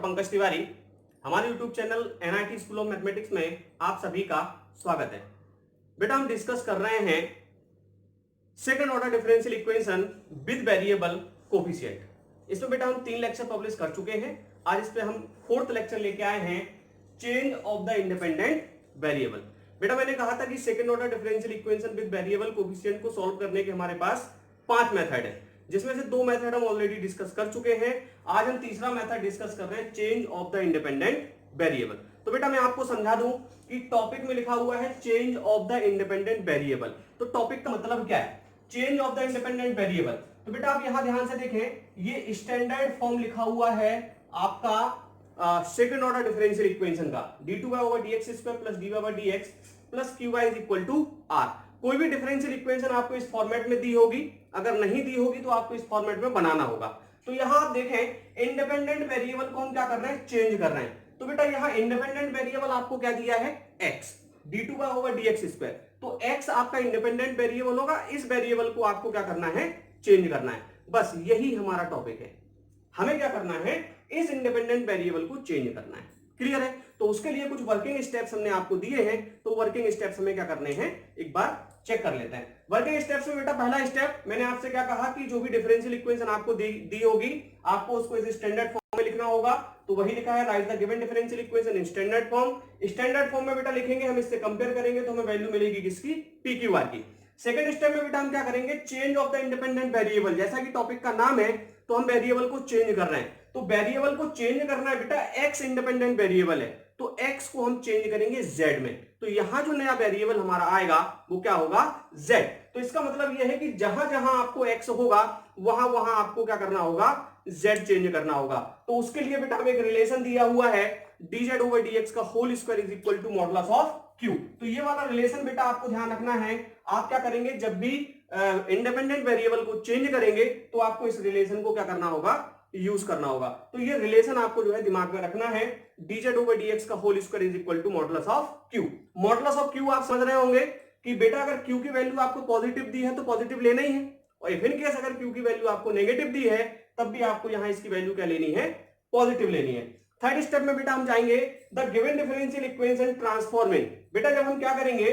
पंकज तिवारी। हमारे YouTube channel NIT school of mathematics में आप सभी का स्वागत है। बेटा हम डिस्कस कर रहे हैं second order differential equation with variable coefficient. इसमें बेटा हम 3 लेक्चर पब्लिश कर चुके हैं। आज इस पे हम 4th लेक्चर लेके आए हैं, change of the independent variable. बेटा मैंने कहा था कि second order differential equation with variable coefficient को सॉल्व करने के हमारे पास 5 मेथड है, जिसमें से 2 मेथड हम ऑलरेडी डिस्कस कर चुके हैं। आज हम तीसरा मेथड डिस्कस कर रहे हैं, change of the independent variable. तो बेटा मैं आपको समझा दूं कि टॉपिक में लिखा हुआ है change of the independent variable. तो टॉपिक का मतलब क्या है, change of the independent variable. तो बेटा आप यहां ध्यान से देखें, ये स्टैंडर्ड फॉर्म लिखा हुआ है आपका सेकंड ऑर्डर डिफरेंशियल इक्वेशन का, d2y/dx² plus dy/dx plus qy is equal to r। कोई भी डिफरेंशियल इक्वेशन आपको इस फॉर्मेट में दी होगी, अगर नहीं दी होगी तो आपको इस फॉर्मेट में बनाना होगा। तो यहां आप देखें, इंडिपेंडेंट वेरिएबल को हम क्या कर रहे हैं, चेंज कर रहे हैं। तो बेटा यहां इंडिपेंडेंट वेरिएबल आपको क्या दिया है, x, d2y/dx²। तो x आपका इंडिपेंडेंट वेरिएबल होगा, इस वेरिएबल को आपको क्या करना है, चेंज करना है। बस यही हमारा टॉपिक है, हमें क्या करना है, इस इंडिपेंडेंट वेरिएबल को चेंज करना है। क्लियर है? तो उसके लिए कुछ वर्किंग स्टेप्स हमने आपको दिए हैं, तो वर्किंग स्टेप्स हमें क्या करने हैं, एक बार चेक कर लेते हैं। वर्किंग स्टेप्स में बेटा पहला स्टेप मैंने आपसे क्या कहा कि जो भी डिफरेंशियल इक्वेशन आपको दी होगी, आपको उसको इस स्टैंडर्ड फॉर्म में लिखना होगा। तो वही लिखा है, right the given differential equation in standard form. Standard form में बेटा लिखेंगे, हम इससे कंपेयर करेंगे तो हमें वैल्यू मिलेगी किसकी, पी क्यू आर की। सेकंड स्टेप में बेटा हम क्या करेंगे, change of the independent variable. जैसा कि टॉपिक का नाम है, तो हम वेरिएबल को चेंज कर रहे हैं। तो वेरिएबल को चेंज करना है बेटा, एक्स इंडिपेंडेंट वेरिएबल है, तो x को हम चेंज करेंगे z में। तो यहां जो नया वेरिएबल हमारा आएगा वो क्या होगा, z। तो इसका मतलब यह है कि जहां जहां आपको x होगा वहां वहां आपको क्या करना होगा, z चेंज करना होगा। तो उसके लिए बेटा हमें एक रिलेशन दिया हुआ है, dz/dx का whole square is equal to modulus of q। तो ये वाला रिलेशन बेटा आपको ध्यान रखना है। आप क्या करेंगे, जब भी इंडिपेंडेंट वेरिएबल को चेंज करेंगे तो आपको इस रिलेशन को क्या करना होगा, यूज करना होगा। तो ये रिलेशन आपको जो है दिमाग में रखना है, dz/dx का whole square is equal to modulus of q। Modulus of q आप समझ रहे होंगे कि बेटा अगर q की वैल्यू आपको पॉजिटिव दी है तो पॉजिटिव लेना ही है, और इफ इन केस अगर q की वैल्यू आपको नेगेटिव दी है तब भी आपको यहां इसकी वैल्यू क्या लेनी है, पॉजिटिव लेनी है। थर्ड स्टेप में बेटा हम जाएंगे, the given differential equation transforming. बेटा जब हम क्या करेंगे,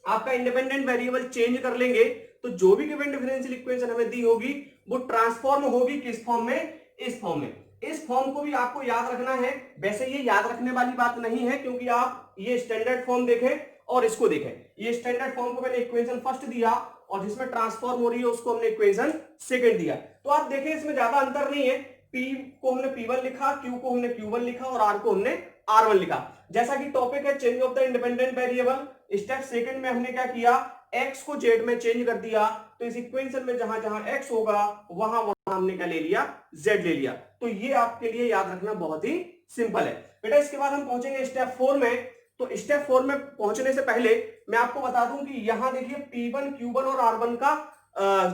आपका इंडिपेंडेंट वेरिएबल चेंज कर लेंगे तो जो भी गिवन डिफरेंशियल इक्वेशन हमें दी होगी वो ट्रांसफॉर्म होगी किस फॉर्म में, इस फॉर्म में। इस फॉर्म को भी आपको याद रखना है। वैसे ये याद रखने वाली बात नहीं है, क्योंकि आप ये स्टैंडर्ड फॉर्म देखें और इसको देखें। ये स्टैंडर्ड फॉर्म को मैंने इक्वेशन फर्स्ट दिया और जिसमें ट्रांसफॉर्म हो रही है उसको हमने इक्वेशन सेकंड दिया। तो आप देखें इसमें ज्यादा अंतर नहीं है, P को हमने P1 लिखा, Q को हमने Q1 लिखा और R को हमने R1 लिखा। जैसा कि टॉपिक है change of the independent variable, step second में हमने क्या किया, x को z में चेंज कर दिया। तो इस इक्वेशन में जहां जहां x होगा वहां वहां हमने क्या ले लिया, z ले लिया। तो ये आपके लिए याद रखना बहुत ही सिंपल है बेटा। इसके बाद हम पहुंचेंगे स्टेप 4 में। तो स्टेप 4 में पहुंचने से पहले मैं आपको बता दूं कि यहां देखिए P1, Q1 और R1 का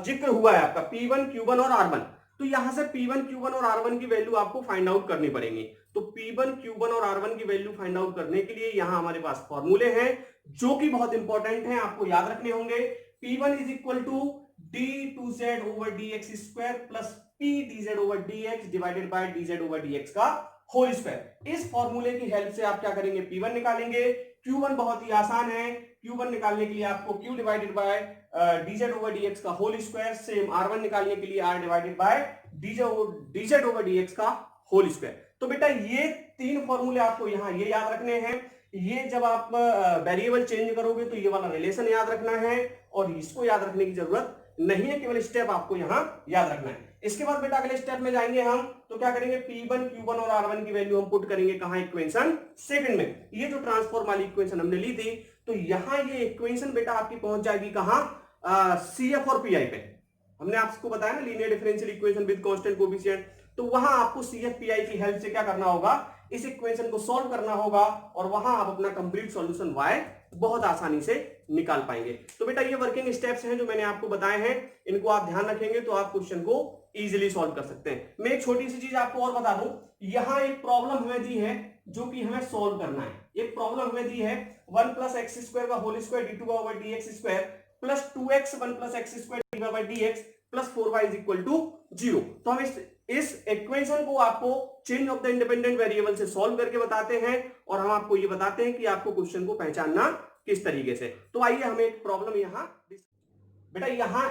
जिक्र हुआ है, आपका P1, Q1 और R1। तो यहां से P1, Q1 और R1 की वैल्यू आपको फाइंड आउट करनी पड़ेगी। तो P1, Q1 और R1 की वैल्यू फाइंड आउट करने के लिए यहां हमारे पास फॉर्मूले हैं जो कि बहुत इंपॉर्टेंट हैं, आपको याद रखने होंगे। P1 is equal to d2z/dx² plus p/dz divided by dz/dx का होल स्क्वायर। इस फॉर्मूले की हेल्प से आप क्या करेंगे, P1 निकालेंगे। Q1 बहुत ही आसान है, Q1 निकालने के लिए आपको Q डिवाइडेड बाय dz/dx का होल स्क्वायर, सेम R1 निकालने के लिए R डिवाइडेड बाय dz/dx का होल स्क्वायर। तो बेटा ये 3 फॉर्मूले आपको यहाँ ये याद रखने हैं। ये जब आप वेरिएबल चेंज करोगे तो ये वाला रिलेशन याद रखना है, और इसको याद रखने की जरूरत नहीं है, केवल स्टेप आपको यहाँ याद रखना है। इसके बाद बेटा अगले स्टेप में जाएंगे हम, तो क्या करेंगे, P1, Q1 और R1 की वैल्यू हम पुट करेंगे कहां, इक्वेशन सेकंड में। ये जो ट्रांसफॉर्म वाली इक्वेशन हमने ली थी, तो यहाँ ये इक्वेशन बेटा आपकी पहुंच जाएगी कहां, CF और PI पे। हमने आपको बताया ना, linear differential equation with constant coefficient. तो वहां आपको CF PI की हेल्प से क्या करना होगा, इस इक्वेशन को सॉल्व करना होगा, और वहां आप अपना कंप्लीट सॉल्यूशन y बहुत आसानी से निकाल पाएंगे। तो बेटा ये वर्किंग स्टेप्स हैं जो मैंने आपको बताए हैं, इनको आप ध्यान रखेंगे तो आप क्वेश्चन को इजीली सॉल्व कर सकते हैं। मैं एक छोटी सी चीज आपको और बता दूं, यहां एक प्रॉब्लम हमें दी है जो कि हमें सॉल्व करना है। एक प्रॉब्लम हमें दी है 1 + x² का whole square d2/dx² plus 2x 1 + x² dy/dx plus 4y is equal to 0। तो हम इस इस इक्वेशन को आपको change of the independent variable से सॉल्व करके बताते हैं और हम आपको ये बताते हैं कि आपको क्वेश्चन को पहचानना किस तरीके से। तो आइए हम एक प्रॉब्लम यहां, बेटा यहां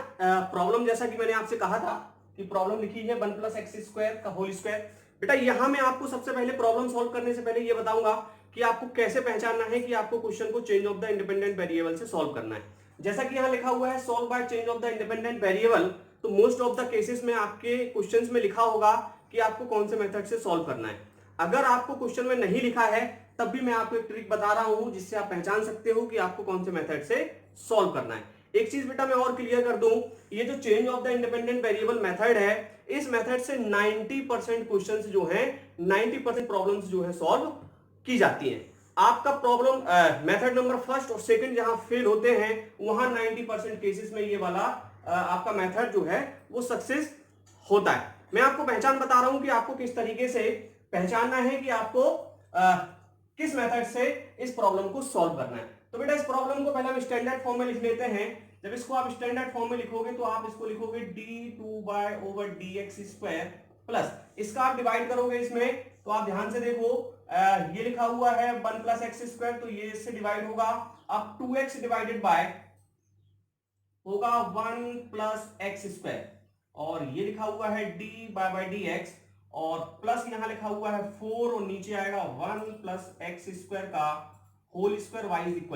प्रॉब्लम जैसा कि मैंने आपसे कहा था कि प्रॉब्लम लिखी है 1 + x² का होल स्क्वायर। बेटा यहां मैं आपको सबसे पहले प्रॉब्लम सॉल्व करने से पहले ये बताऊंगा कि आपको कैसे पहचानना है कि आपको क्वेश्चन को change of the independent variable से सॉल्व करना है। जैसा कि यहां लिखा हुआ है solve by change of the independent variable, तो मोस्ट ऑफ द केसेस में आपके क्वेश्चंस में लिखा होगा कि आपको कौन से मेथड से सॉल्व करना है। अगर आपको क्वेश्चन में नहीं लिखा है तब भी मैं आपको एक ट्रिक बता रहा हूं जिससे आप पहचान सकते हो कि आपको कौन से मेथड से सॉल्व करना है। एक चीज बेटा मैं और क्लियर कर दूं, ये जो change of the independent variable method है, इस मेथड से 90% क्वेश्चंस जो हैं, 90% प्रॉब्लम्स जो है सॉल्व की जाती हैं। आपका प्रॉब्लम मेथड नंबर फर्स्ट और सेकंड जहां फेल होते हैं वहां 90% केसेस में ये वाला आपका मेथड जो है वो सक्सेस होता है। मैं आपको पहचान बता रहा हूं कि आपको किस तरीके से पहचानना है कि आपको किस मेथड से इस प्रॉब्लम को सॉल्व करना है। तो बेटा इस प्रॉब्लम को पहले हम स्टैंडर्ड फॉर्म में लिख लेते हैं। जब इसको आप स्टैंडर्ड फॉर्म में लिखोगे तो आप इसको लिखोगे d2/dx² प्लस इसका आप डिवाइड करोगे इसमें, तो आप ध्यान से देखो ये लिखा हुआ है 1 + x², तो ये इससे डिवाइड होगा। अब 2x डिवाइडेड बाय होगा 1 + x², और ये लिखा हुआ है d/dx और प्लस यहां लिखा हुआ है 4 और नीचे आएगा 1 + x² का होल स्क्वायर y =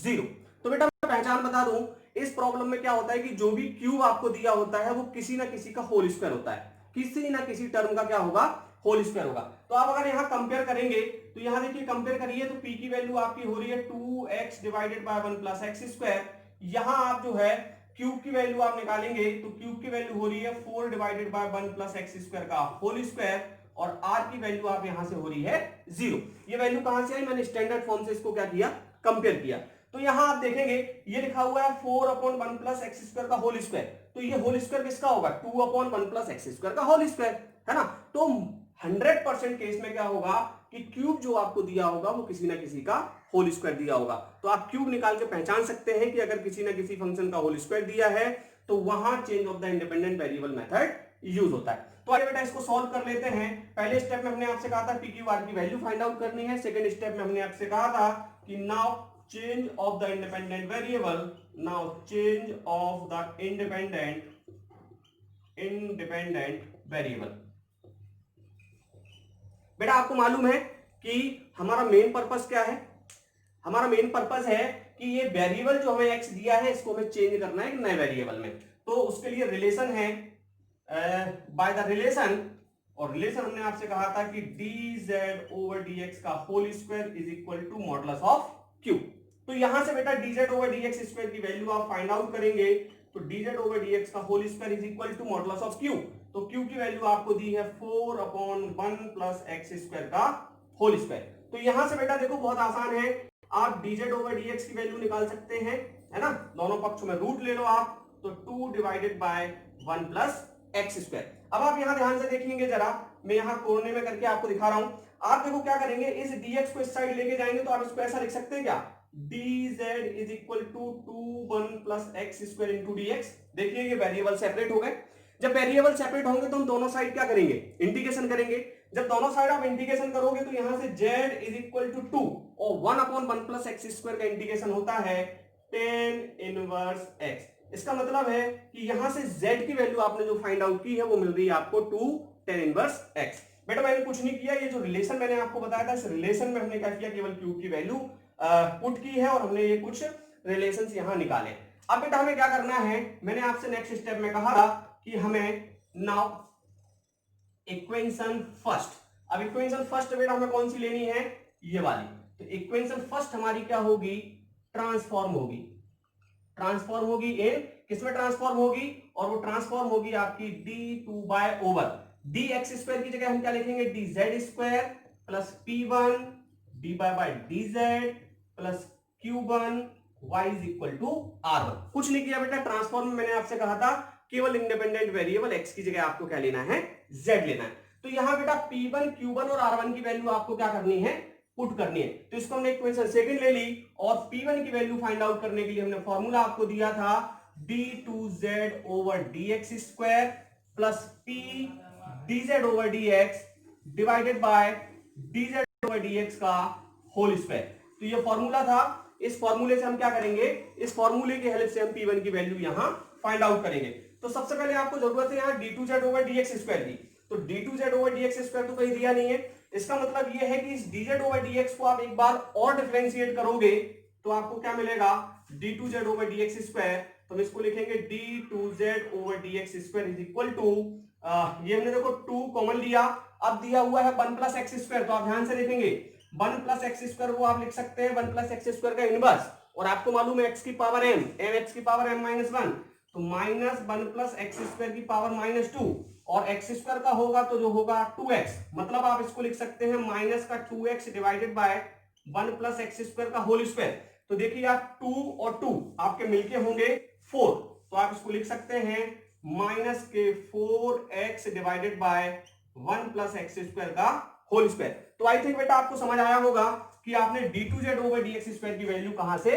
0। तो बेटा मैं पहचान बता दूं, इस प्रॉब्लम में क्या होता है कि जो भी क्यूब आपको दिया होता है वो किसी ना किसी का होल स्क्वायर होता है, किसी ना किसी टर्म का क्या होगा, होल स्क्वायर होगा। तो आप अगर यहां कंपेयर करेंगे तो यहां देखिए कंपेयर करिए तो p की वैल्यू आपकी हो रही है 2x डिवाइडेड बाय 1 + x²। यहां आप जो है क्यूब की वैल्यू आप निकालेंगे तो क्यूब की वैल्यू हो रही है 4 डिवाइडेड बाय 1 + x² का होल स्क्वायर, और r की वैल्यू आप यहां से हो रही है 0। ये वैल्यू कहां से आई, मैंने स्टैंडर्ड फॉर्म से इसको क्या किया, कंपेयर किया। तो यहां आप देखेंगे ये लिखा हुआ है 4/1 + x² का होल स्क्वायर, तो ये होल स्क्वायर किसका होगा, 2/1 + x² का होल स्क्वायर, है ना। तो 100% केस में क्या होगा कि क्यूब जो आपको दिया होगा वो किसी ना किसी का होल स्क्वायर दिया होगा। तो आप क्यूब निकाल के पहचान सकते हैं कि अगर किसी ना किसी फंक्शन का होल स्क्वायर दिया है तो वहां change of the independent variable method use होता है। तो आइए बेटा इसको सॉल्व कर लेते हैं। पहले स्टेप में हमने आपसे कहा था PQ/R की वैल्यू फाइंड आउट करनी है। सेकंड स्टेप में हमने आपसे कहा था कि now change of the independent variable, now change of the independent variable. बेटा आपको मालूम है कि हमारा मेन पर्पस क्या है, हमारा मेन पर्पस है कि ये वेरिएबल जो हमें x दिया है इसको हमें चेंज करना है एक नए वेरिएबल में। तो उसके लिए रिलेशन है बाय द रिलेशन, और रिलेशन हमने आपसे कहा था कि dz/dx का whole square is equal to modulus of q। तो यहां से बेटा dz/dx² की वैल्यू आप फाइंड आउट करेंगे, तो dz/dx का whole square is equal to modulus of q। तो q की वैल्यू आपको दी है 4/1 + x² का होल स्क्वायर। तो यहां से बेटा देखो बहुत आसान है, आप dz/dx की वैल्यू निकाल सकते हैं, है ना। दोनों पक्षों में रूट ले लो आप, तो 2 डिवाइडेड बाय 1 + x²। अब आप यहां ध्यान से देखेंगे जरा, मैं यहां कोने में करके आपको दिखा रहा हूं। आप देखो क्या करेंगे, इस dx को इस साइड लेके जाएंगे तो आप इसको ऐसा लिख सकते हैं क्या, dz = 2 1 + x² × dx। देखिए ये वेरिएबल सेपरेट हो गए। जब वेरिएबल सेपरेट होंगे तो हम दोनों साइड क्या करेंगे, इंटीग्रेशन करेंगे। जब दोनों साइड आप इंटीग्रेशन करोगे तो यहां से z = 2 और 1/1 + x² का इंटीग्रेशन होता है tan 1x। इसका मतलब है कि यहां से z की वैल्यू आपने जो फाइंड आउट की है वो मिल रही है आपको 2 tan 1x। बेटा मैंने कुछ नहीं किया, ये जो रिलेशन मैंने आपको बताया था इस रिलेशन में हमने क्या किया, केवल क्यूब की वैल्यू पुट की है और हमने ये कुछ रिलेशंस यहां निकाले। अब बेटा हमें क्या करना है, मैंने आपसे नेक्स्ट स्टेप में कहा था कि हमें नाउ इक्वेशन फर्स्ट, अब इक्वेशन फर्स्ट बेटा हमें कौन सी लेनी है, ये वाली। तो इक्वेशन फर्स्ट हमारी क्या होगी, ट्रांसफॉर्म होगी। ट्रांसफॉर्म होगी इन किसमें ट्रांसफॉर्म होगी, और वो ट्रांसफॉर्म होगी आपकी d2/dx² की जगह हम क्या लिखेंगे, dz² + p1 dy/dz + q1 y = r1। कुछ नहीं किया बेटा, ट्रांसफॉर्म में मैंने आपसे कहा था केवल इंडिपेंडेंट वेरिएबल x की जगह आपको क्या लेना है, z लेना है। तो यहां बेटा p1 q1 और r1 की वैल्यू आपको क्या करनी है, पुट करनी है। तो इसको हमने इक्वेशन सेकंड ले ली, और p1 की वैल्यू फाइंड आउट करने के लिए हमने फॉर्मूला आपको दिया था d2z/dx² + p dz over dx divided by dz over dx का होल स्क्वायर। तो ये फॉर्मूला था, इस फॉर्मूले से हम क्या करेंगे, इस फॉर्मूले की हेल्प से हम p1 की वैल्यू यहां फाइंड आउट करेंगे। तो सबसे पहले आपको जरूरत है यहां d2z ओवर dx स्क्वायर की। तो d2z ओवर dx स्क्वायर तो कहीं दिया नहीं है, इसका मतलब ये है कि इस dz ओवर dx को आप एक बार और डिफरेंशिएट करोगे तो आपको क्या मिलेगा, d2z ओवर dx स्क्वायर। तो हम इसको लिखेंगे d2z over dx square is equal to, ये हमने देखो 2 कॉमन लिया, अब दिया हुआ है 1 प्लस एक्स स्क्वायर। तो आप ध्यान से देखेंगे 1 प्लस एक्स स्क्वायर वो आप लिख सकते हैं 1 प्लस एक्स स्क्वायर का इनवर्स, और आपको मालूम है एक्स की पावर m, एक्स की पावर m माइनस 1, तो माइनस 1 प्लस एक्स स्क्वायर की पावर माइनस 2, और एक्स स्क्वायर का होगा तो जो होगा 2x, मतलब आप इसको लिख सकते हैं माइनस का 2x divided by 1 plus x square का होल स्क्वायर। तो देखिए आप 2 और 2 आपके मिलके होंगे 4, तो आप इसको लिख सकते हैं माइनस के 4x divided by 1 plus x square का होल स्क्वायर। तो आई थिंक बेटा आपको समझ आया होगा कि आपने d2z ओवर dx स्क्वायर की वैल्यू कहां से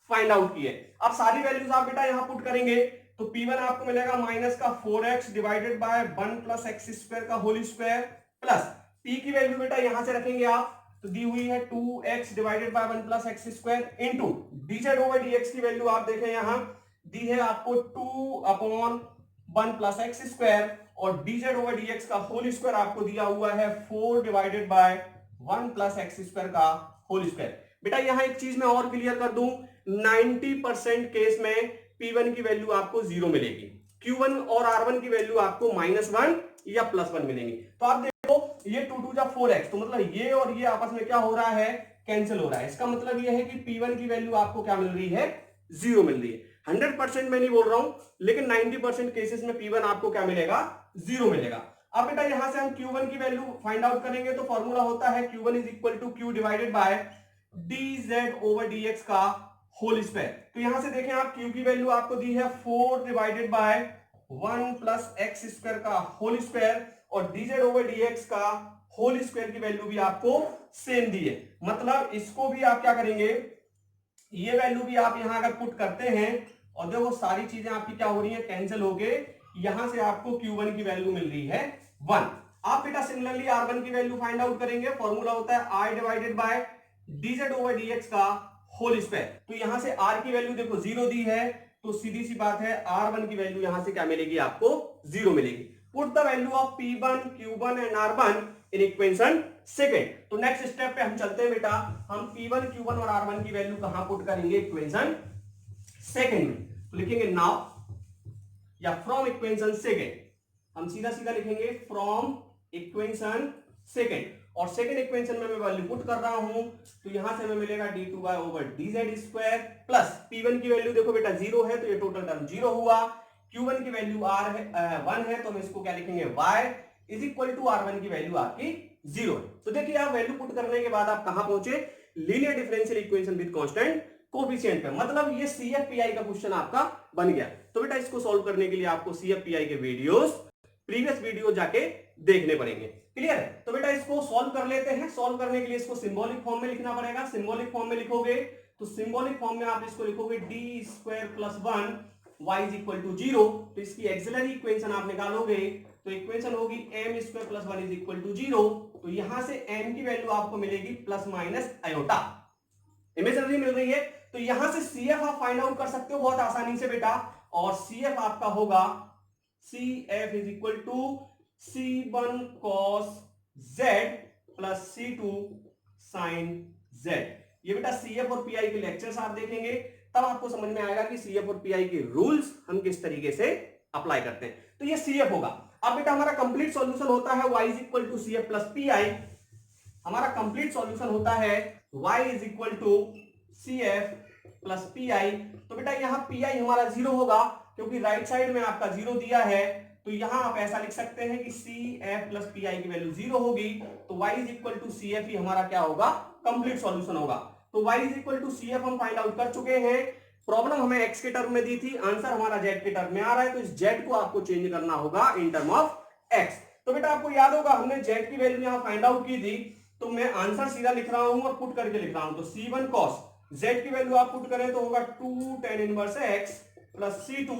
फाइंड आउट की है। अब सारी वैल्यूज आप बेटा यहां पुट करेंगे तो p1 आपको मिलेगा माइनस का 4x divided by 1 plus x square का होल स्क्वायर, प्लस p की वैल्यू बेटा यहां से रखेंगे आप, तो दी हुई है 2x divided by 1 plus x square into dz over dx की वैल्यू आप देखें यहां दी है आपको 2 अपॉन 1 प्लस एक्स स्क्वायर, और dz ओवर dx का होल स्क्वायर आपको दिया हुआ है 4 divided by 1 plus x square का होल स्क्वायर। बेटा यहां एक चीज मैं और क्लियर कर दूं, 90% केस में p1 की वैल्यू आपको 0 मिलेगी, q1 और r1 की वैल्यू आपको -1 या +1 मिलेंगी। तो आप देखो ये 2 2 4x, तो मतलब ये और ये आपस में क्या हो रहा है, कैंसिल हो रहा है। इसका मतलब ये है कि p1 की वैल्यू आपको क्या मिल रही है, 0 मिल रही है। 100% मैं नहीं बोल रहा हूं, लेकिन 90% केसेस में p1 आपको क्या मिलेगा, 0 मिलेगा। अब बेटा यहां से हम q1 की वैल्यू फाइंड आउट करेंगे, तो फॉर्मूला होता है q1 is equal to q divided by dz over dx का होल स्क्वायर। तो यहां से देखें आप q की वैल्यू आपको दी है 4 divided by 1 plus x square का होल स्क्वायर, और dz ओवर dx का होल स्क्वायर की वैल्यू भी आपको सेम दी है। मतलब इसको भी आप क्या करेंगे, ये वैल्यू भी आप यहां अगर पुट करते हैं और देखो सारी चीजें आपकी क्या हो रही है, कैंसिल हो गए, यहां से आपको q1 की वैल्यू मिल रही है 1। आप बेटा सिमिलरली r1 की वैल्यू फाइंड आउट करेंगे, फॉर्मूला होता है i divided by dz over dx का होल स्क्वायर। तो यहां से r की वैल्यू देखो 0 दी है, तो सीधी सी बात है r1 की वैल्यू यहां से क्या मिलेगी, आपको 0 मिलेगी। Put the value of p1 q1 and r1 in equation second. तो नेक्स्ट स्टेप पे हम चलते हैं बेटा, हम p1 q1 और r1 की वैल्यू कहां पुट करेंगे, इक्वेशन सेकंड में। तो लिखेंगे नाउ या फ्रॉम इक्वेशन सेकंड, हम सीधा सीधा लिखेंगे फ्रॉम इक्वेशन सेकंड, और सेकंड इक्वेशन में मैं वैल्यू पुट कर रहा हूं, तो यहां से हमें मिलेगा d2y over dz square, plus p1 की वैल्यू देखो बेटा 0 है, तो ये टोटल टर्म 0 हुआ, q1 की वैल्यू r है 1 है, तो हम इसको क्या लिखेंगे y is equal to r1 की वैल्यू आपकी 0 है। तो देखिए आप वैल्यू पुट करने के बाद आप कहां पहुंचे, linear differential equation with constant coefficient पे, मतलब ये CFPI का क्वेश्चन आपका बन गया। तो बेटा इसको सॉल्व करने के लिए आपको CFPI के वीडियोस, प्रीवियस वीडियो जाके देखने पड़ेंगे। क्लियर है? तो बेटा इसको सॉल्व कर लेते हैं। सॉल्व करने के लिए इसको सिंबॉलिक फॉर्म में लिखना पड़ेगा। सिंबॉलिक फॉर्म में लिखोगे तो सिंबॉलिक फॉर्म में आप इसको लिखोगे d square plus 1 y is equal to 0। तो इसकी एक्सिलरी इक्वेशन आप निकालोगे तो इक्वेशन होगी m square plus 1 is equal to 0। तो यहां से m की वैल्यू आपको मिलेगी प्लस माइनस आयोटा, इमेजिनरी मिल रही है। तो यहां से CF आप फाइंड आउट कर सकते हो बहुत आसानी से बेटा, और CF आपका होगा CF is equal to C1 cos Z plus C2 sin Z। ये बेटा CF और PI के लेक्चर्स आप देखेंगे तब आपको समझ में आएगा कि CF और PI के रूल्स हम किस तरीके से अप्लाई करते हैं। तो ये CF होगा। अब बेटा हमारा कंप्लीट सॉल्यूशन होता है y is equal to CF plus PI। हमारा कंप्लीट सॉल्यूशन होता है y is equal to CF plus PI। तो बेटा यहां PI हमारा 0 होगा क्योंकि राइट साइड में आपका 0 दिया है, तो यहां आप ऐसा लिख सकते हैं कि CF प्लस PI की वैल्यू 0 होगी, तो y is equal to CF ही हमारा क्या होगा, कंप्लीट सॉल्यूशन होगा। तो y is equal to CF हम फाइंड आउट कर चुके हैं। प्रॉब्लम हमें x के टर्म में दी थी, आंसर हमारा z के टर्म में आ रहा है, तो इस z को आपको चेंज करना होगा इन टर्म ऑफ x। तो बेटा आपको याद होगा हमने z की वैल्यू यहां फाइंड आउट की थी, तो मैं आंसर सीधा लिख रहा हूं और पुट करके लिख रहा हूं। तो C1 cos z की वैल्यू आप पुट करें तो होगा 2 tan inverse x plus C2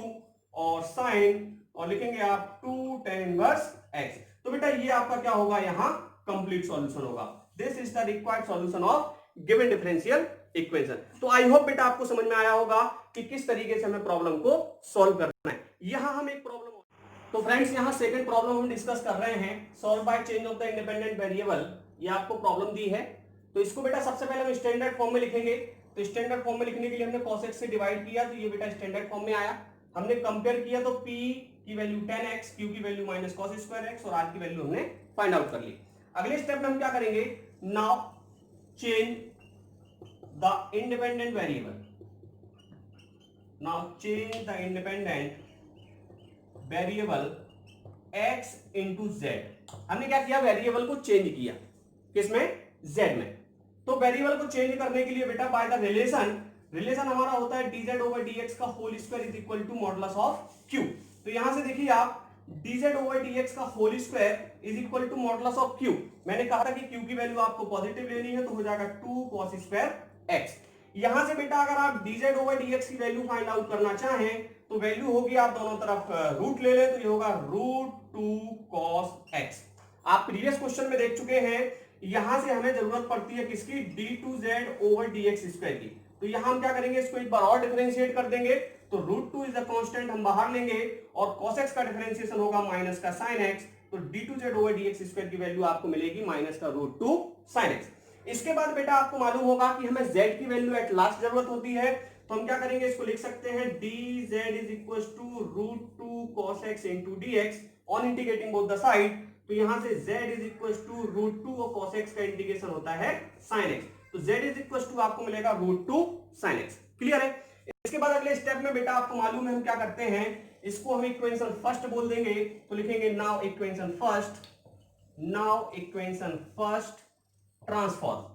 और साइन, और लिखेंगे आप 2 tan इनवर्स x। तो बेटा ये आपका क्या होगा, यहां कंप्लीट सॉल्यूशन होगा। This is the required solution of given differential equation. तो आई होप बेटा आपको समझ में आया होगा कि किस तरीके से हमें प्रॉब्लम को सॉल्व करना है। यहां हम एक प्रॉब्लम, तो फ्रेंड्स यहां सेकंड प्रॉब्लम हम डिस्कस कर रहे हैं, solve by change of the independent variable. ये आपको प्रॉब्लम दी है, तो इसको बेटा सबसे पहले हम स्टैंडर्ड फॉर्म में लिखेंगे। तो स्टैंडर्ड फॉर्म में लिखने के लिए हमने cos x से डिवाइड किया, तो ये बेटा स्टैंडर्ड फॉर्म में आया। हमने कंपेयर किया तो p की वैल्यू 10x, q की value minus cos square x और r की वैल्यू हमने फाइंड आउट कर ली। अगले स्टेप में हम क्या करेंगे, now change the independent variable, now change the independent variable x into Z. हमने क्या किया, वेरिएबल को चेंज किया, किसमें, z में। तो वेरिएबल को चेंज करने के लिए बेटा बाय द रिलेशन हमारा होता है dz ओवर dx का whole square is equal to modulus of q। तो यहां से देखिए आप, dz ओवर dx का whole square is equal to modulus of q। मैंने कहा था कि q की वैल्यू आपको पॉजिटिव लेनी है, तो हो जाएगा 2 cos स्क्वायर x। यहां से बेटा अगर आप dz ओवर dx की वैल्यू फाइंड आउट करना चाहें तो वैल्यू होगी, आप दोनों तरफ रूट ले लें, तो ये होगा √2 cos x। आप प्रीवियस क्वेश्चन में देख चुके हैं, यहां से हमें जरूरत पड़ती है किसकी, d2z ओवर dx स्क्वायर की। तो यहां हम क्या करेंगे, इसको एक बार और डिफरेंशिएट कर देंगे, तो √2 इज द कांस्टेंट हम बाहर लेंगे और cos x का डिफरेंशिएशन होगा माइनस का sin x, तो d2z ओवर dx स्क्वायर की वैल्यू आपको मिलेगी माइनस का √2 sin x। इसके बाद बेटा आपको मालूम होगा कि हमें z की वैल्यू एट लास्ट जरूरत होती है, तो हम क्या करेंगे, इसको लिख सकते हैं dz is equal to √2 cos x into dx on integrating both the side. तो यहां से z इज इक्वल टू √2 और cos x का इंटीग्रेशन होता है sin x, तो z इज इक्वल टू आपको मिलेगा √2 sin x। क्लियर है। इसके बाद अगले स्टेप में बेटा आपको मालूम है हम क्या करते हैं, इसको हम इक्वेशन फर्स्ट बोल देंगे, तो लिखेंगे now equation first, now equation first transform.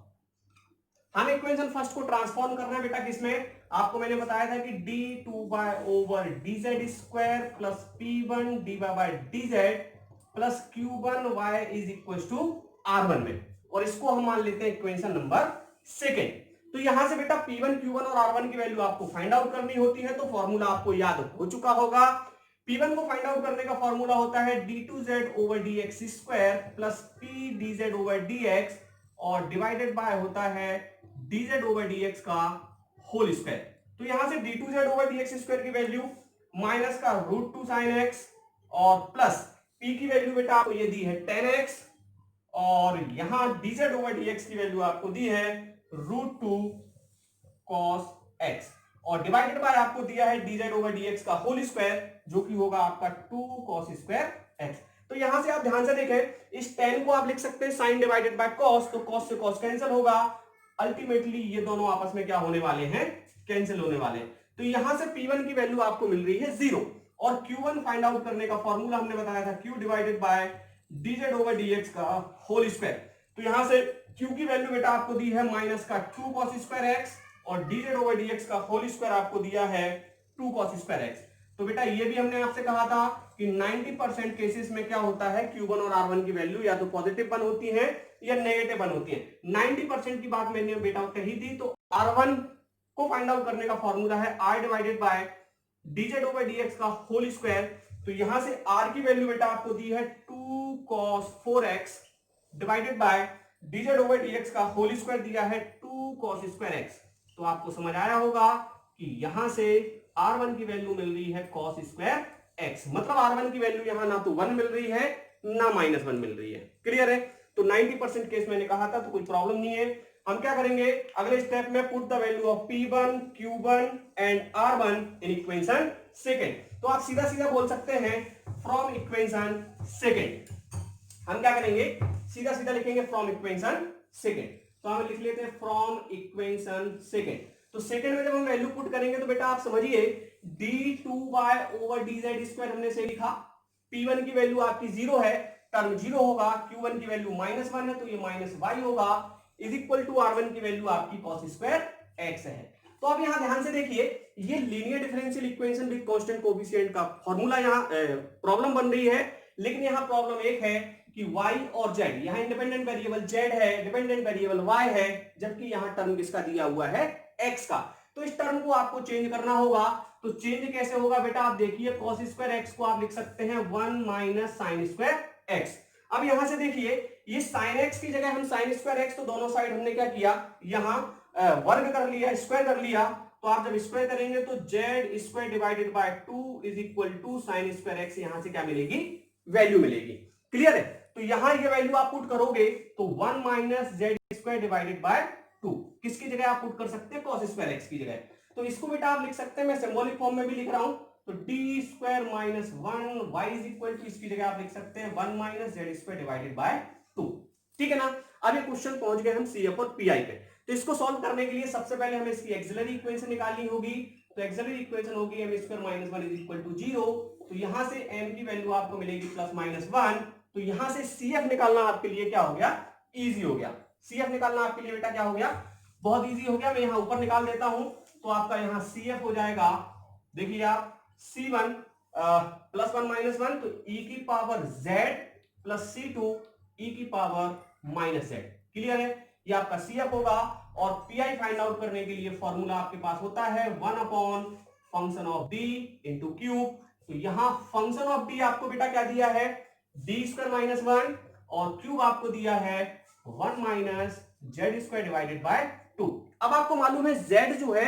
हम इक्वेशन फर्स्ट को ट्रांसफॉर्म करना है बेटा किसमें, आपको मैंने बताया था कि d2y over dz square plus p1 dy by dz प्लस q1y is equal to r1 में, और इसको हम मान लेते हैं इक्वेशन नंबर सेकेंड। तो यहां से बेटा p1 q1 और r1 की वैल्यू आपको फाइंड आउट करनी होती है, तो फॉर्मूला आपको याद हो चुका होगा। p1 को फाइंड आउट करने का फॉर्मूला होता है d2z over dx square plus p dz over dx और डिवाइडेड बाय होता है dz ओवर dx का होल स्क्वायर। तो यहां से d2z ओवर dx स्क्वायर की वैल्यू माइनस का √2 sin x और प्लस p की वैल्यू बेटा आपको ये दी है 10x और यहां dz ओवर dx की वैल्यू आपको दी है √2 cos x और डिवाइडेड बाय आपको दिया है dz ओवर dx का होल स्क्वायर जो कि होगा आपका 2 cos स्क्वायर x। तो यहां से आप ध्यान से देखें, इस 10 को आप लिख सकते हैं sin डिवाइडेड बाय cos, तो cos से cos कैंसिल होगा, अल्टीमेटली ये दोनों आपस में क्या होने वाले हैं, कैंसिल होने वाले हैं। तो यहां से p1 की वैल्यू आपको मिल रही है 0 और q1 फाइंड आउट करने का फॉर्मूला हमने बताया था q divided by dz over dx का होल स्क्वायर। तो यहां से q की वैल्यू बेटा आपको दी है माइनस का 2 cos स्क्वायर x और dz ओवर dx का होल स्क्वायर आपको दिया है 2 cos स्क्वायर x। तो बेटा ये भी हमने आपसे कहा था कि 90% केसेस में क्या होता है, q1 और r1 की वैल्यू या तो पॉजिटिव 1 होती है या नेगेटिव 1 होती है। 90% की बात मैंने बेटा कही थी। तो r1 को फाइंड आउट करने का फॉर्मूला है r divided by dz over dx का होल स्क्वायर। तो यहां से r की वैल्यू बेटा आपको दी है 2 cos 4x divided by dz over dx का होल स्क्वायर दिया है 2 cos स्क्वायर x। तो आपको समझ आया होगा कि यहां से r1 की वैल्यू मिल रही है cos स्क्वायर x, मतलब r1 की वैल्यू यहां ना तो 1 मिल रही है ना -1 मिल रही है। क्लियर है। तो 90% केस मैंने कहा था, तो कोई प्रॉब्लम नहीं है। हम क्या करेंगे, अगले स्टेप में put the value of p1 q1 and r1 in equation second. तो आप सीधा सीधा बोल सकते हैं फ्रॉम इक्वेशन सेकंड। हम क्या करेंगे, सीधा सीधा लिखेंगे फ्रॉम इक्वेशन सेकंड। तो हम लिख लेते हैं फ्रॉम इक्वेशन सेकंड। तो सेकंड में जब हम वैल्यू पुट करेंगे तो बेटा आप समझिए d2y ओवर dz स्क्वायर हमने से लिखा, p1 की वैल्यू आपकी 0 है, टर्म 0 होगा, q1 की वैल्यू -1 है तो ये -y होगा, इज इक्वल टू r1 की वैल्यू आपकी cos स्क्वायर x है। तो अब यहां ध्यान से देखिए, ये linear differential equation with constant coefficient का फॉर्मूला यहां प्रॉब्लम बन रही है, लेकिन यहां प्रॉब्लम एक है कि y और z, यहां इंडिपेंडेंट वेरिएबल z है, डिपेंडेंट वेरिएबल y है, जबकि यहां टर्म किसका दिया हुआ है, x का। तो इस टर्म को आपको चेंज करना होगा। तो चेंज कैसे होगा बेटा, आप देखिए cos स्क्वायर x को आप लिख सकते हैं 1 माइनस sin स्क्वायर x। अब यहां से देखिए, ये साइन एक्स की जगह हम साइन स्क्वायर एक्स, तो दोनों साइड हमने क्या किया, यहां वर्ग कर लिया, स्क्वायर कर लिया। तो आप जब स्क्वायर करेंगे तो z square divided by 2 is equal to sine square x, यहां से क्या मिलेगी, वैल्यू मिलेगी। क्लियर है? तो यहां ये वैल्यू आप पुट करोगे तो 1 minus z square divided by 2, किसकी जगह आप पुट कर सकते हैं, कॉस स्क्वायर एक्स की जगह। तो इसको बेटा आप लिख सकते हैं, मैं सिंबॉलिक फॉर्म में भी लिख रहा हूं, तो d square minus 1 y is equal to, इसकी जगह आप लिख सकते हैं 1 minus z square divided by 2। ठीक है ना? अब ये क्वेश्चन पहुंच गए हम सीएफ और पीआई पे। तो इसको सॉल्व करने के लिए सबसे पहले हमें इसकी एक्सिलरी इक्वेशन निकालनी होगी। तो एक्सिलरी इक्वेशन होगी m square minus 1 is equal to 0। तो यहां से एम की वैल्यू आपको मिलेगी प्लस माइनस 1। तो यहां से सीएफ निकालना आपके लिए क्या हो गया, इजी हो गया। सीएफ निकालना आपके लिए बेटा क्या हो गया, बहुत इजी हो गया। मैं यहां ऊपर निकाल देता हूं, तो आपका यहां सीएफ हो जाएगा, देखिए आप C1 प्लस 1 माइनस 1, तो e की power z plus C2 e की पावर माइनस z। क्लियर है? ये आपका CF होगा। और PI फाइंड आउट करने के लिए फॉर्मूला आपके पास होता है 1 upon function of d into cube. तो यहां फंक्शन ऑफ d आपको बेटा क्या दिया है, डी स्क्वायर माइनस 1, और क्यूब आपको दिया है 1 minus z square divided by 2। अब आपको मालूम है z जो है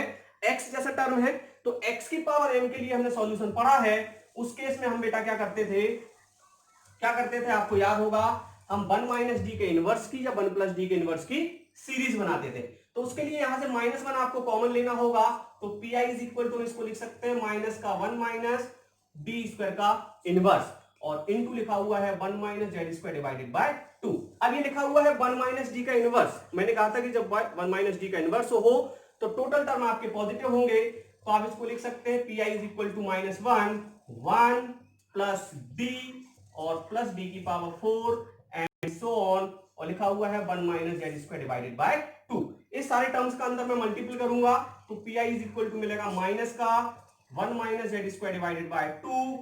x जैसा टर्म है, तो x की पावर m के लिए हमने सॉल्यूशन पढ़ा है। उस केस में हम बेटा क्या करते थे, आपको याद होगा, हम 1 माइनस डी के इनवर्स की या 1 प्लस डी के इनवर्स की सीरीज बनाते थे। तो उसके लिए यहां से माइनस 1 आपको कॉमन लेना होगा। तो P I is equal to, इसको लिख सकते हैं माइनस का 1 माइनस डी स्क्वायर का इनवर्स, और इनटू लिखा हुआ है 1 minus z square divided by 2। अब ये लिखा हुआ है 1 माइनस डी का इनवर्स। मैंने कहा था कि जब 1 माइनस डी का इनवर्स हो तो टोटल टर्म आपके पॉजिटिव होंगे। तो आप इसको लिख सकते हैं P I is equal to minus 1 plus d और प्लस डी की पावर 4 एंड सो ऑन, और लिखा हुआ है 1 minus z square divided by 2। इस सारे टर्म्स का अंदर मैं मल्टीपल करूंगा, तो P I is equal to मिलेगा माइनस का 1 minus z square divided by 2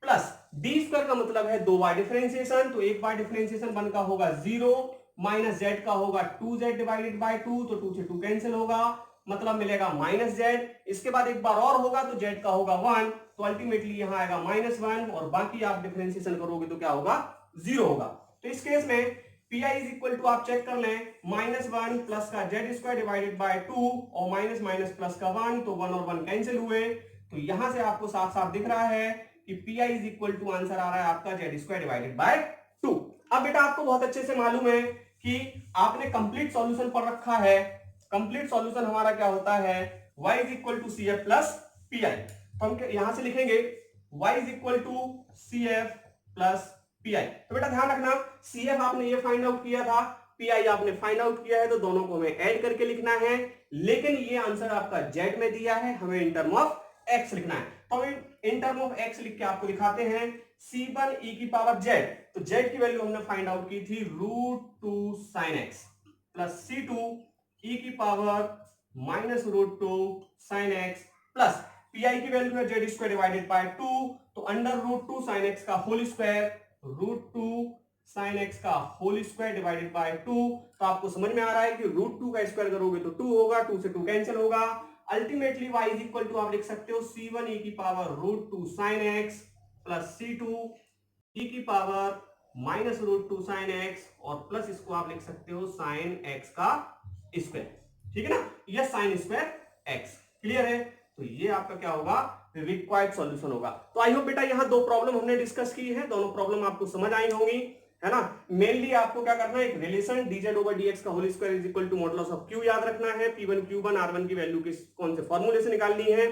plus d square का मतलब है 2 बार डिफरेंशिएशन, तो एक बार डिफरेंशिएशन 1 का होगा 0 माइनस जेड का होगा 2z डिवाइडेड बाय 2, तो 2 से 2 कैंसिल होगा, मतलब मिलेगा माइनस जेड। इसके बाद एक बार और होगा तो जेड का होगा 1, तो अल्टीमेटली यहां आएगा -1, और बाकी आप डिफरेंशिएशन करोगे तो क्या होगा, 0 होगा। तो इस केस में P I is equal to, आप चेक कर लें, -1 प्लस का जेड स्क्वायर डिवाइडेड बाय 2 और माइनस माइनस प्लस का 1, तो 1 और 1 कैंसिल हुए। तो यहां से आपको साफ साफ दिख रहा है कि P I is equal to answer आ रहा है आपका जेड स्क्वायर डिवाइडेड बाय 2। अब बेटा आपको बहुत अच्छे से मालूम है कि आपने कंप्लीट सॉल्यूशन पढ़ रखा है। कंप्लीट सॉल्यूशन हमारा क्या होता है, y is equal to C F plus P I. तो हम यहां से लिखेंगे y is equal to C F plus P I. तो बेटा ध्यान रखना, सी एफ आपने ये फाइंड आउट किया था, पी आई आपने फाइंड आउट किया है, तो दोनों को हमें ऐड करके लिखना है। लेकिन ये आंसर आपका जेड में दिया है, हमें इन टर्म ऑफ एक्स लिखना है। तो हम इन टर्म ऑफ एक्स लिख के आपको दिखाते हैं C1 e की पावर z। तो z की वैल्यू हमने फाइंड आउट की थी √2 sin x plus C2 e की power -√2 sin x plus pi की वैल्यू है z स्क्वायर डिवाइडेड बाय 2, तो √2 sin x का होल स्क्वायर √2 sin x का होल स्क्वायर डिवाइडेड बाय 2। तो आपको समझ में आ रहा है कि √2 का स्क्वायर करोगे तो 2 होगा, 2 से 2 कैंसिल होगा। Ultimately y is equal to आप लिख सकते हो C1 e की power √2 sin x plus C2 e की पावर -√2 sin x, और प्लस इसको आप लिख सकते हो sin x का स्क्वायर। ठीक है ना, यह sin स्क्वायर x। क्लियर है? तो ये आपका क्या होगा, रिक्वायर्ड सॉल्यूशन होगा। तो आई होप बेटा यहां 2 प्रॉब्लम हमने डिस्कस की है, दोनों प्रॉब्लम आपको समझ आई होंगी, है ना। मेनली आपको क्या करना है, एक रिलेशन dz ओवर dx का whole square is equal to modulus of q याद रखना है। p1 q1 r1 की वैल्यू किस कौन से फॉर्मूले से निकालनी है,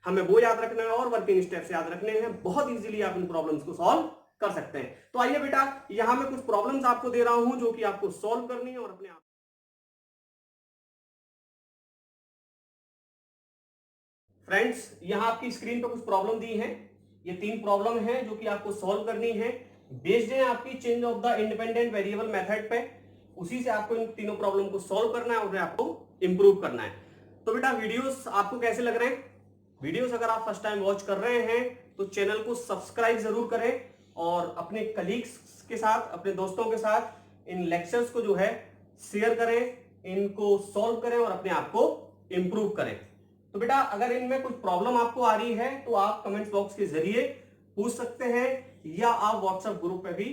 हमें वो याद रखना है, और वर्किंग स्टेप्स याद रखने हैं। बहुत इजीली आप इन प्रॉब्लम्स को सॉल्व कर सकते हैं। तो आइए बेटा यहां मैं कुछ प्रॉब्लम्स आपको दे रहा हूं जो कि आपको सॉल्व करनी है और अपने आप। फ्रेंड्स यहां आपकी स्क्रीन पर कुछ प्रॉब्लम दी है, ये 3 प्रॉब्लम है जो कि आपको सॉल्व करनी है। बेस्ड है आपकी change of the independent variable method पे, उसी से आपको इन तीनों प्रॉब्लम को सॉल्व करना है और आपको इंप्रूव करना है। तो बेटा वीडियोस आपको कैसे लग रहे हैं, वीडियोस अगर आप फर्स्ट टाइम वॉच कर रहे हैं तो चैनल को सब्सक्राइब जरूर करें, और अपने कलीग्स के साथ, अपने दोस्तों के साथ इन लेक्चर्स को जो है शेयर करें, इनको सॉल्व करें और अपने आप को इंप्रूव करें। तो बेटा अगर इनमें कुछ प्रॉब्लम आपको आ रही है तो आप कमेंट बॉक्स के जरिए पूछ सकते हैं, या आप व्हाट्सएप ग्रुप पे भी